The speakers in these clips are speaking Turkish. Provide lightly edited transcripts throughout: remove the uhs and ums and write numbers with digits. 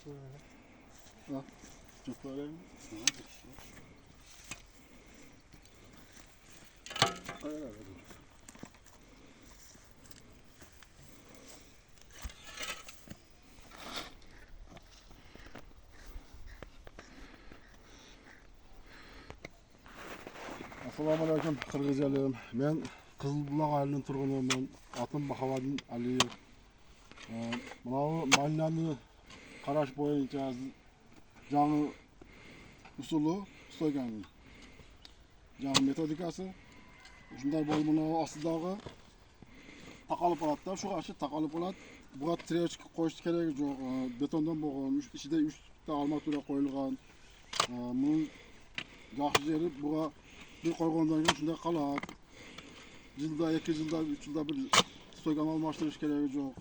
Ha, çok öyle mi? Öyle öyle. Assalamu alaikum Kırgızcalığım. Ben Kızılbulak ailinin turgunuman. Atım Bahavadin Aliyev. Mınavu malinanı karaş boyunca canı usulü soyganın. Canı metodikası. Şunday bolmunu asıdağı takalıp alat da şu karşı takalıp alat. Buğa treç koyuş kerek yok. Betondan boğulmuş. İçinde 3 ta armatura koyulgan. Bunun yaxşı yeri buğa bir koygandan sonra şunda kalat. Yılda, 2 yılda, 3 yılda bir soygan almaştırış kereği yok.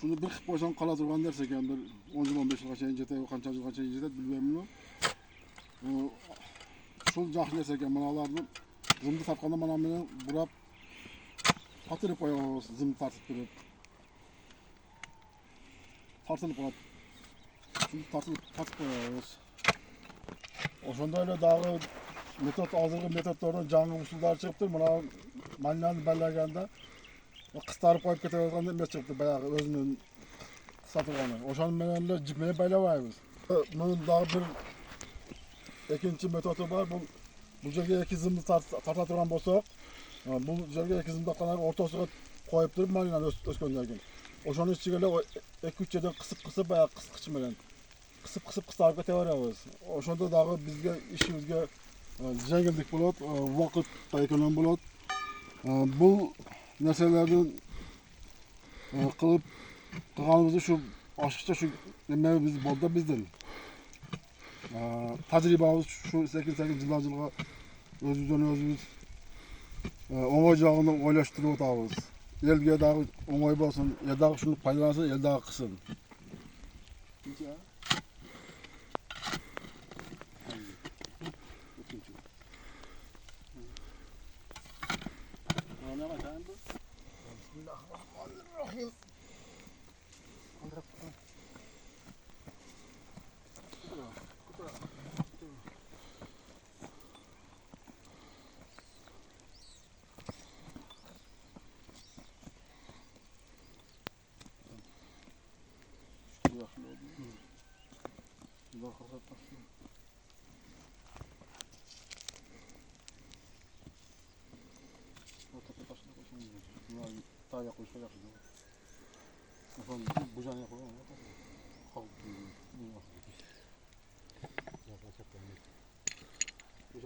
Şunu bir kıp boşan kala durgan dersek yani bir 10 yıl 15 yılga çeyin jete, kança yılga çeyin jete bilmem ne. Şul yaxşı dersek yani manalarını zımdı tapkanda mana meni burap patırıp koyuyoruz, zımdı tartıp durup. Tartılıp koyuyoruz. Şunu tartıp koyuyoruz. Oşonda öyle dağı metot, hazırgı metotlardan canlı usullar çıktı. Buna malinanı belirgende kıstarıp koyup ketebilirken de çıktı bayağı özünün satып onu. Oşanın menenle cipmeye baylamayız. Bunun daha bir ikinci metodu var. Bu yerge iki zımdı tarta turgan bolsa, bu yerge iki zımdı atkanlar ortasına koyup durup malinanı ösköndergen. Oşanın içigeyle 2-3 yerden kısıp bayağı kısıkçı menen. Kısıp kıstarıp ketebiliriz. Oşanda dağı bizge işimizge jengillik bolat, vaqt da ekonom bolat. Bu narsalardan qilib qilganimizni shu oshqcha shu nimamiz bo'ldi bizdan. Tajribamiz shu sekin yillarga o'zimizdan o'zimiz o'ng'ay jog'ini o'ylashtirib o'tamiz. Elga da o'ng'ay bo'lsin, elda shuni foydalansin, elda qilsin. Bismillahirrahmanirrahim. Daha yaklaşık yaklaşık. Efendim bu can yapalım ama kalk bu nasıl? Yapacak yani. Bu